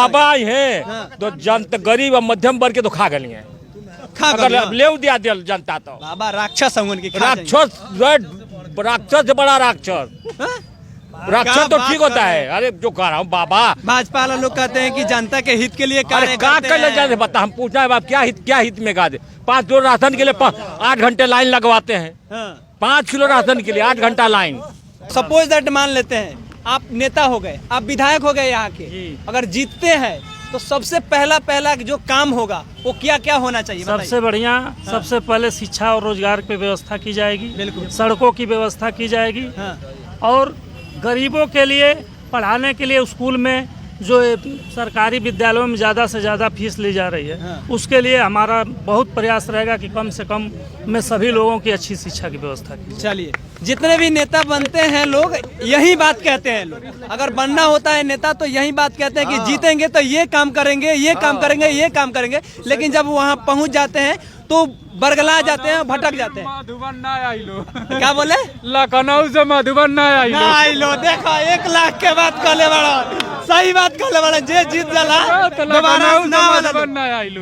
बाबा है तो जनता गरीब और मध्यम वर्ग के तो खा गली है, अगर ले दिया दिल जनता तो बाबा राक्षस हवन की राक्षस राक्षस से बड़ा राक्षस राक्षस तो ठीक होता है। अरे जो कह रहा हूँ बाबा, भाजपा वाले लोग कहते हैं कि जनता के हित के लिए कार्य करते हैं। बता, हम पूछना है बाप क्या हित में गा दे। 5 किलो राशन के लिए 8 घंटे लाइन लगवाते हैं। 5 किलो राशन के लिए 8 घंटा लाइन। सपोज दैट मान लेते हैं आप नेता हो गए, आप विधायक हो गए यहाँ के, अगर जीतते हैं तो सबसे पहला जो काम होगा वो क्या होना चाहिए? सबसे बढ़िया सबसे पहले शिक्षा और रोजगार की व्यवस्था की जाएगी, बिल्कुल सड़कों की व्यवस्था की जाएगी, और गरीबों के लिए पढ़ाने के लिए स्कूल में जो सरकारी विद्यालयों में ज़्यादा से ज़्यादा फीस ली जा रही है, उसके लिए हमारा बहुत प्रयास रहेगा कि कम से कम में सभी लोगों की अच्छी शिक्षा की व्यवस्था की। चलिए, जितने भी नेता बनते हैं लोग यही बात कहते हैं, लोग अगर बनना होता है नेता तो यही बात कहते हैं कि जीतेंगे तो ये काम करेंगे, ये काम करेंगे, ये काम करेंगे, लेकिन जब वहाँ पहुँच जाते हैं तो बरगला जाते हैं, भटक जाते हैं। मधुबन ना आई लो, क्या बोले? लखनऊ से मधुबन ना आई लो। देखो 1 लाख के बात कहले बड़ा, सही बात कहले बड़ा, जे जीत जाला दोबारा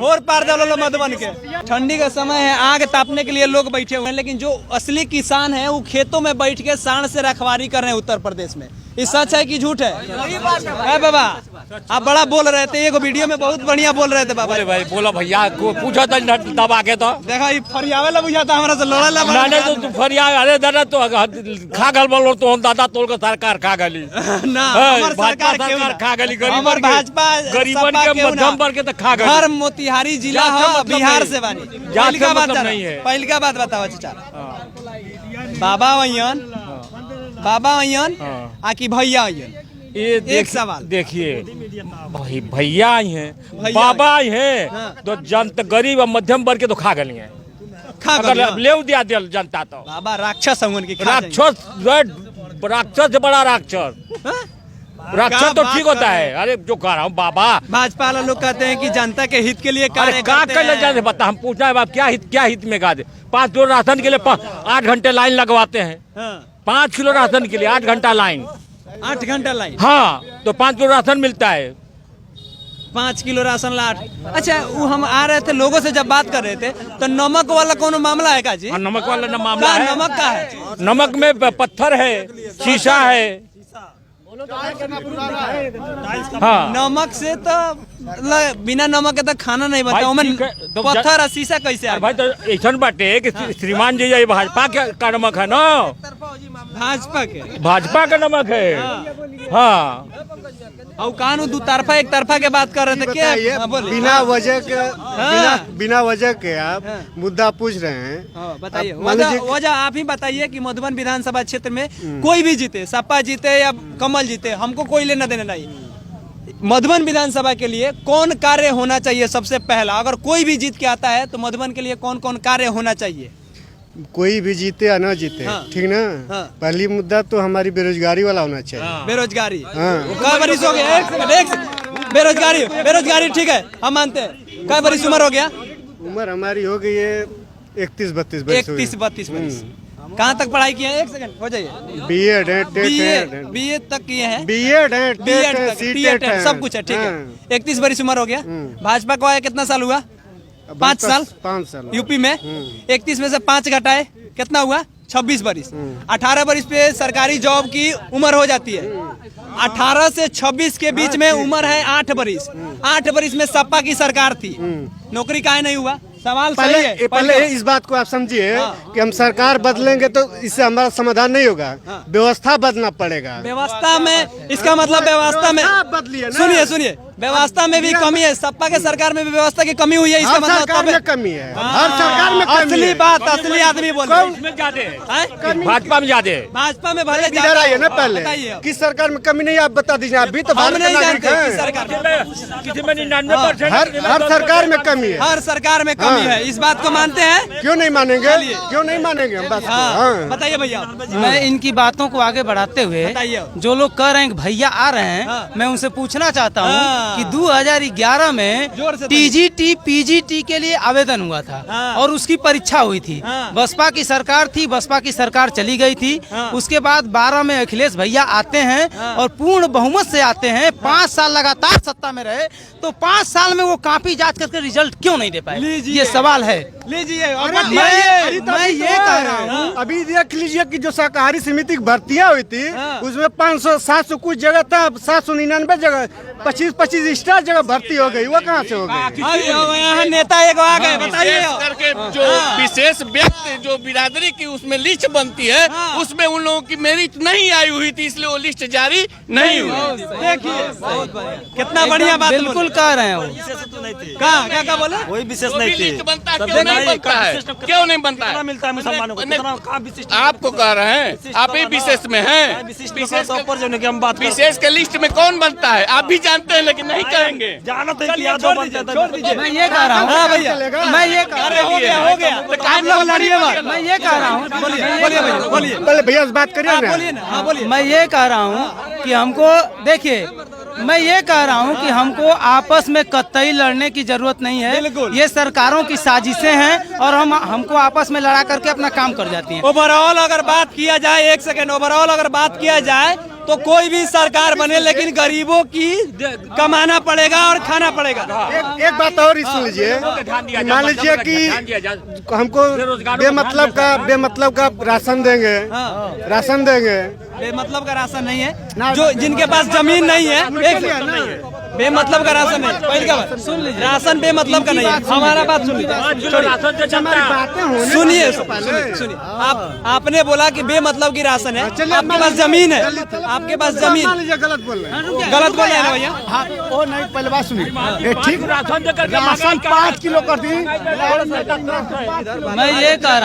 और पार चलो मधुबन के। ठंडी का समय है, आग तापने के लिए लोग बैठे हुए हैं, लेकिन जो असली किसान है वो खेतों में बैठ के सांड से रखवारी कर रहे हैं उत्तर प्रदेश में। ये सच है कि झूठ है? बाबा आप बड़ा बोल रहे थे, एक वीडियो में बहुत बढ़िया बोल रहे थे बाबा। भाई बोला भैया पूछा था दबा के तो देखा फरियावे ला बुझा था हमारा से लड़ा ला तो फरिया। अरे दादा तो खा गल बोलो तो दादा तोड़ के सरकार खा गली ना, सरकार खा गली, भाजपा गरीबन के मध्यम वर्ग के तो खा गली। हर मोतिहारी जिला हो बिहार से बानी, पहली बात नहीं है। पहली का बात बताओ चाचा, बाबा अयन आकि भैया अयन? ये एक सवाल देखिए, भैया आई हैं, बाबा आई हैं तो जनता गरीब और मध्यम वर्ग के तो खा गली है, अगर ले दिया दिल जनता तो बाबा राक्षस हवन की राक्षस राक्षस से बड़ा राक्षस राक्षस तो ठीक होता है। अरे जो कह रहा हूँ बाबा, भाजपा वाले लोग कहते हैं कि जनता के हित के लिए कार्य करते हैं। बता, हम पूछना है बाप क्या हित में गा दे। 5 किलो राशन के लिए 8 घंटे लाइन लगवाते हैं। 5 किलो राशन के लिए 8 घंटा लाइन। 8 घंटा लाइन? हाँ, तो 5 किलो राशन मिलता है। 5 किलो राशन ला 8। अच्छा, वो हम आ रहे थे, लोगों से जब बात कर रहे थे तो नमक वाला कौन मामला है का जी? नमक वाला मामला है। नमक का है? नमक में पत्थर है, शीशा है। हाँ, नमक से तो बिना नमक के तो खाना नहीं बनता। तो पत्थर और शीशा कैसे आ भाई? तो ऐसा बाटे कि श्रीमान जी ये भाजपा का नमक है ना, भाजपा का नमक है। हाँ, और कानू दो तरफा एक तरफा के बात कर रहे थे क्या? बिना वजह के आप मुद्दा पूछ रहे हैं। बताइए वजह आप ही बताइए कि मधुबन विधानसभा क्षेत्र में कोई भी जीते, सपा जीते या कमल जीते, हमको कोई लेना देना नहीं। मधुबन विधानसभा के लिए कौन कार्य होना चाहिए सबसे पहला? अगर कोई भी जीत के आता है तो मधुबन के लिए कौन कौन कार्य होना चाहिए? कोई भी जीते या ना जीते, ठीक ना? पहली मुद्दा तो हमारी बेरोजगारी वाला होना चाहिए। बेरोजगारी? कई बरिस हो गया? बेरोजगारी ठीक है, हम मानते हैं। कई बरिस उम्र हो गया? उम्र हमारी हो गई है 31-32 बरिस। कहाँ तक पढ़ाई किया है? 1 सेकंड हो जाइए। बीए तक किए हैं? बीएड सब कुछ है, ठीक है। 31 बरिस उम्र हो गया। भाजपा को आया कितना साल हुआ? 5 साल। यूपी में 31 में से 5 घटाए कितना हुआ? 26 बरिस। 18 बरिस पे सरकारी जॉब की उम्र हो जाती है। 18 से 26 के बीच में उम्र है 8 बरिस। 8 बरिस में सपा की सरकार थी, नौकरी काहे नहीं हुआ? सवाल पहले इस बात को आप समझिए कि हम सरकार बदलेंगे तो इससे हमारा समाधान नहीं होगा, व्यवस्था बदलना पड़ेगा। व्यवस्था में इसका मतलब व्यवस्था में सुनिए व्यवस्था में भी कमी है। सपा के सरकार में भी व्यवस्था की कमी हुई है, इसका मतलब सरकार में कमी है। हर सरकार में असली बात, असली आदमी बोल रहे हैं। भाजपा में ज्यादा है। भाजपा में भले इधर आइए ना, पहले किस सरकार में कमी नहीं आप बता दीजिए। अभी तो हम नहीं जानते हर सरकार में कमी है। हर सरकार में कमी है, इस बात को मानते हैं? क्यों नहीं मानेंगे हम बात को? बताइए भैया। मैं इनकी बातों को आगे बढ़ाते हुए जो लोग कह रहे हैं कि भैया आ रहे हैं, मैं उनसे पूछना चाहता हूँ कि 2011 में टीजीटी पीजीटी के लिए आवेदन हुआ था और उसकी परीक्षा हुई थी। बसपा की सरकार थी, बसपा की सरकार चली गई थी। उसके बाद 12 में अखिलेश भैया आते हैं और पूर्ण बहुमत से आते हैं, 5 साल लगातार सत्ता में में रहे तो 5 साल में वो कॉपी जांच करके रिजल्ट क्यों नहीं दे पाए? ये सवाल है। लीजिए मैं ये कह रहा हूँ, अभी देख लीजिए कि जो सहकारी समिति की भर्तियां हुई थी उसमें 500-700 कुछ जगह था, 799 जगह 25 स्टार जगह भर्ती हो गई, वो कहाँ से हो गई? यहाँ नेता एक आ गए, बताइए। करके जो विशेष व्यक्ति जो बिरादरी की उसमें लिस्ट बनती है उसमें उन लोगों की मेरिट नहीं आई हुई थी, इसलिए वो लिस्ट जारी नहीं हुई। देखिए कितना बढ़िया बात बिल्कुल कह रहे हैं वो। कहाँ क्या बोला? कोई विशेष नहीं थी। बनता क्यों नहीं बनता है? क्यों नहीं बनता है? मिलता है मुसलमानों को। आपको कह रहे हैं, आप ही विशेष में हैं। विशेष के लिस्ट में कौन बनता है आप भी जानते हैं, लेकिन नहीं कहेंगे। मैं ये कह रहा हूँ, हाँ भैया मैं ये कह रहा हूँ, हो गया आप लोग लड़िए मत। मैं ये कह रहा हूँ, बोलिए भैया बात करिए ना। बोलिए ना, हाँ बोलिए। मैं ये कह रहा हूँ कि हमको देखिए, मैं ये कह रहा हूँ कि हमको आपस में कतई लड़ने की जरूरत नहीं है। ये सरकारों की साजिशें हैं और हमको आपस में लड़ा करके अपना काम कर जाती हैं। ओवरऑल अगर बात किया जाए, एक सेकंड, ओवरऑल अगर बात किया जाए तो कोई भी सरकार बने लेकिन गरीबों की कमाना पड़ेगा और खाना पड़ेगा। एक बात और सुन लीजिए, मान लीजिए कि हमको बेमतलब का राशन देंगे, बेमतलब का राशन नहीं है। जो जिनके पास जमीन नहीं है, बेमतलब का राशन है। पहले क्या बात सुन लीजिए, राशन बेमतलब का नहीं है। हमारा बात सुन लीजिए, सुनिए। आपने बोला कि बेमतलब की राशन है, आपके पास जमीन है, आपके पास जमीन। गलत बोल रहे हैं, गलत बोल रहे हैं भैया। हाँ वो नहीं, पहले बात सुनिए। ठीक राशन 5 किलो कर दी। मैं ये कह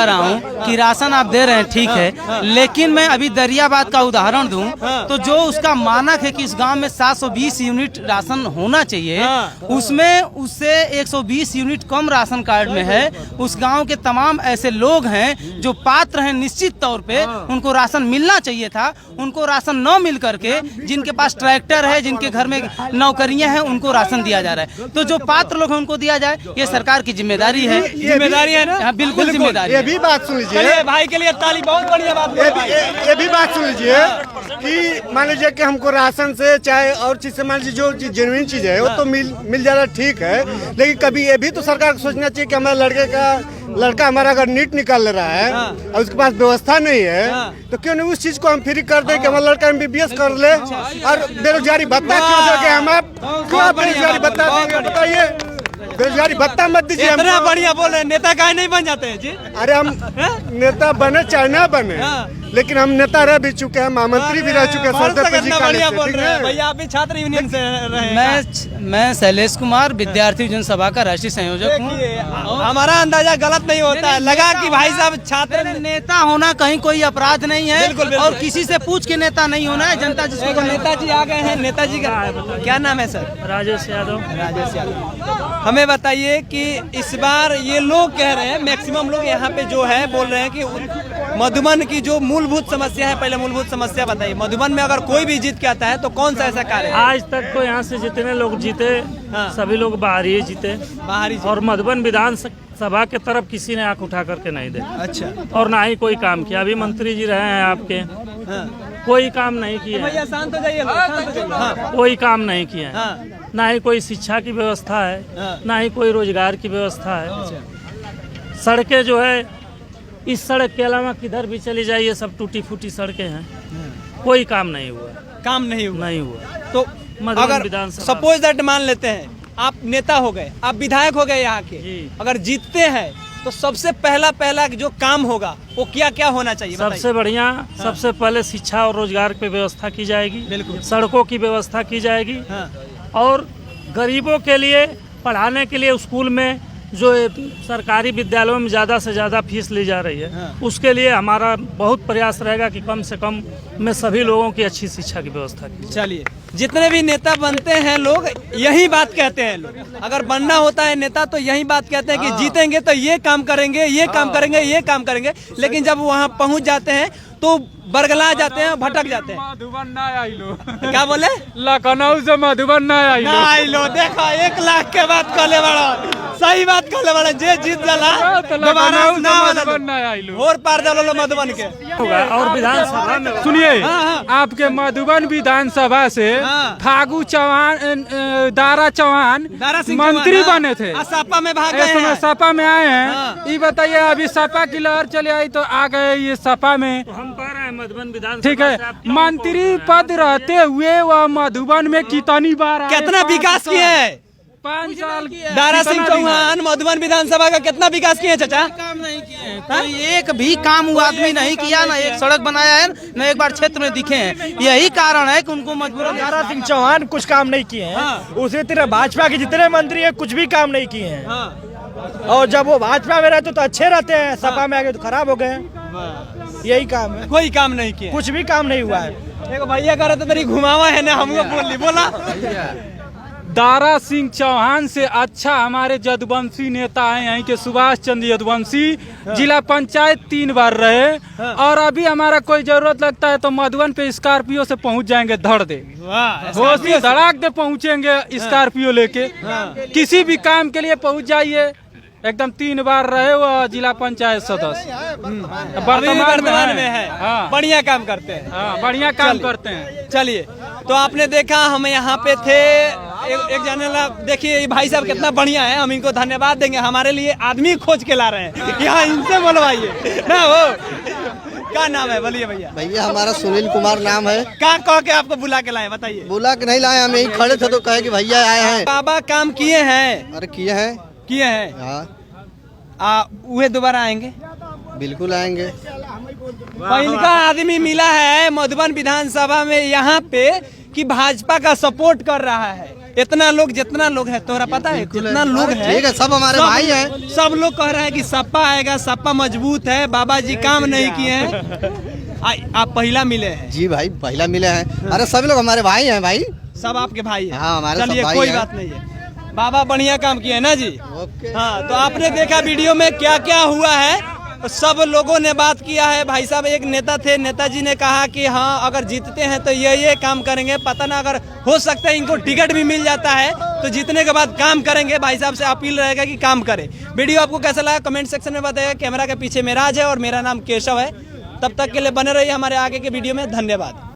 रहा हूँ कि राशन आप दे रहे हैं, ठीक है, लेकिन मैं अभी दरियाबाद का उदाहरण दूं तो जो उसका मानक है कि इस गांव में 720 यूनिट राशन होना चाहिए, उसमें उससे 120 यूनिट कम राशन कार्ड में है। उस गांव के तमाम ऐसे लोग हैं जो पात्र हैं, निश्चित तौर पे उनको राशन मिलना चाहिए था, उनको राशन न मिल करके जिनके पास ट्रैक्टर है, जिनके घर में नौकरियां हैं, उनको राशन दिया जा रहा है। तो जो पात्र लोग हैं उनको दिया जाए, ये सरकार की जिम्मेदारी है। जिम्मेदारी है ना? बिल्कुल जिम्मेदारी। ये भी बात सुन लीजिए भाई के लिए ताली, बहुत बढ़िया बात। ये भी बात सुन लीजिए कि मान लीजिए कि हमको राशन से चाहे और चीज से, मान लीजिए जो जेन्युइन चीज है वो तो मिल जा रहा, ठीक है, लेकिन कभी ये भी तो सरकार को सोचना चाहिए कि हमारा लड़का हमारा अगर नीट निकाल रहा है और उसके पास व्यवस्था नहीं है तो क्यों नहीं उस चीज को हम फ्री कर दें कि हमारा लड़का MBBS कर ले। और बेरोजगारी भत्ता क्यों देंगे हम? आप क्यों बेरोजगारी भत्ता देंगे बताइए? बेरोजगारी भत्ता मत दीजिए। इतना बढ़िया बोल रहे हैं, नेता काहे नहीं बन जाते हैं जी? अरे हम नेता बने चाहे ना बने, लेकिन हम नेता रह भी चुके हैं, महामंत्री भी रह चुके हैं। भैया आप भी छात्र यूनियन से रहे। मैं शैलेश कुमार, विद्यार्थी जनसभा का राष्ट्रीय संयोजक हूँ। हमारा अंदाजा गलत नहीं होता है, लगा कि भाई साहब छात्र नेता होना कहीं कोई अपराध नहीं है। बिल्कुल। और किसी से पूछ के नेता नहीं होना है। जनता जिसको नेताजी आ गए हैं, नेताजी का क्या नाम है सर? राजेश यादव। हमें बताइए कि इस बार ये लोग कह रहे हैं, मैक्सिमम लोग यहाँ पे जो है बोल रहे हैं कि मधुबन की जो मूलभूत समस्या है, पहले मूलभूत समस्या बताइए। मधुबन में अगर कोई भी जीत के आता है तो कौन सा ऐसा कार्य है? आज तक तो यहाँ से जितने लोग जीते सभी लोग बाहरी ही जीते, बाहरी। और मधुबन विधानसभा के तरफ किसी ने आंख उठा करके नहीं दे। अच्छा। और ना ही कोई काम किया। अभी मंत्री जी रहे हैं आपके, कोई काम नहीं किया। भैया शांत हो जाइए, शांत हो जाइए। कोई काम नहीं किया, ना ही कोई शिक्षा की व्यवस्था है, ना ही कोई रोजगार की व्यवस्था है। सड़कें जो है, इस सड़क के अलावा किधर भी चली जाइए सब टूटी फूटी सड़कें हैं, कोई काम नहीं हुआ। काम नहीं हुआ। तो अगर सपोज दैट मान लेते हैं आप नेता हो गए, आप विधायक हो गए यहाँ के, अगर जीतते हैं तो सबसे पहला जो काम होगा वो क्या क्या होना चाहिए? सबसे बढ़िया, सबसे पहले शिक्षा और रोजगार की व्यवस्था की जाएगी। बिल्कुल। सड़कों की व्यवस्था की जाएगी। और गरीबों के लिए पढ़ाने के लिए स्कूल में जो सरकारी विद्यालयों में ज़्यादा से ज़्यादा फीस ली जा रही है, उसके लिए हमारा बहुत प्रयास रहेगा कि कम से कम में सभी लोगों की अच्छी शिक्षा की व्यवस्था की। चलिए, जितने भी नेता बनते हैं लोग यही बात कहते हैं। लोग अगर बनना होता है नेता तो यही बात कहते हैं कि जीतेंगे तो ये काम करेंगे, ये काम करेंगे, ये काम करेंगे, लेकिन जब वहाँ पहुँच जाते हैं तो बरगला जाते हैं, भटक जाते हैं। मधुबन ना आई लो। क्या बोले? लखनऊ से मधुबन ना आई लो। आई लो, देखो 1 लाख के बात कहले बड़ा, सही बात कहले बड़ा, जे जीत जाला दोबारा ना मधुबन ना आई लो। और पार डालो मधुबन के। होगा और विधानसभा में सुनिए, हाँ। आपके मधुबन विधानसभा से हाँ। फागू चौहान, दारा चौहान दारा सिंह मंत्री चौहान, बने थे। सपा में भाग इस गए समय हैं। सपा में आए हैं। हाँ। ये बताइए, अभी सपा की लहर चले आई तो आ गए ये सपा में। तो हम कह रहे हैं मधुबन विधानसभा ठीक है, से आप क्या मंत्री पद रहते हुए वह मधुबन में कितनी बार आए? कितना 5 विकास साल। किए हैं 5 साल। दारा सिंह चौहान मधुबन विधानसभा का कितना विकास किए चाचा? काम नहीं किए हैं, कोई एक भी काम वो आदमी नहीं किया, ना एक सड़क बनाया है, न एक बार क्षेत्र में दिखे हैं। यही कारण है कि उनको मजबूरन। दारा सिंह चौहान कुछ काम नहीं किए हैं। हाँ। उसी तरह भाजपा के जितने मंत्री हैं कुछ भी काम नहीं किए हैं। हाँ। और जब वो भाजपा में रहते तो अच्छे रहते हैं, सपा में आगे तो खराब हो गए हैं। यही काम है, कोई काम नहीं किए। कुछ भी काम नहीं हुआ है। देखो भैया कह रहे थे तेरी घुमावा है ना, हमको बोला दारा सिंह चौहान से अच्छा हमारे यदुवंशी नेता हैं यहीं के सुभाष चंद्र यदुवंशी। जिला पंचायत 3 बार रहे। और अभी हमारा कोई जरूरत लगता है तो मधुबन पे स्कॉर्पियो से पहुंच जाएंगे धड़ दे, होशी धड़ाक दे पहुंचेंगे स्कॉर्पियो लेके। किसी भी काम के लिए पहुंच जाइए। एकदम 3 बार रहे वो जिला पंचायत सदस्य, वर्तमान में है। हाँ। बढ़िया काम करते हैं। हाँ, बढ़िया काम करते हैं। चलिए, तो आपने देखा हम यहाँ पे थे, एक जाने ला, देखिए ये भाई साहब कितना बढ़िया है, हम इनको धन्यवाद देंगे। हमारे लिए आदमी खोज के ला रहे हैं, यहाँ इनसे बोलवाइए ना। वो क्या नाम है बोलिए भैया? भैया हमारा सुनील कुमार नाम है। क्या कह के आपको बुला के लाए बताइए? बुला के नहीं लाए, हम यहीं खड़े थे तो कहे कि भैया आए हैं। बाबा काम किए हैं? अरे किए हैं। किए हैं। हाँ, वे दोबारा आएंगे? बिल्कुल आएंगे। इनका आदमी मिला है मधुबन विधानसभा में यहाँ पे कि भाजपा का सपोर्ट कर रहा है। इतना लोग, जितना लोग है, तोरा पता है कितना लोग है? ठीक है, सब हमारे भाई हैं। सब लोग कह रहे हैं कि सपा आएगा, सपा मजबूत है, बाबा जी काम नहीं किए हैं। आप पहला मिले हैं? जी भाई, पहला मिले हैं। अरे सब लोग हमारे भाई हैं भाई। सब आपके भाई हैं? हाँ, हमारे सब चलिए, भाई कोई हैं। बात नहीं है। बाबा बढ़िया काम किए ना जी। ओके। हाँ, तो आपने देखा वीडियो में क्या क्या हुआ है। सब लोगों ने बात किया है। भाई साहब एक नेता थे, नेताजी ने कहा कि हाँ अगर जीतते हैं तो ये काम करेंगे। पता ना, अगर हो सकता है इनको टिकट भी मिल जाता है तो जीतने के बाद काम करेंगे। भाई साहब से अपील रहेगा कि काम करें। वीडियो आपको कैसा लगा कमेंट सेक्शन में बताइएगा। कैमरा के पीछे मेराज है और मेरा नाम केशव है। तब तक के लिए बने रहिए हमारे आगे के वीडियो में। धन्यवाद।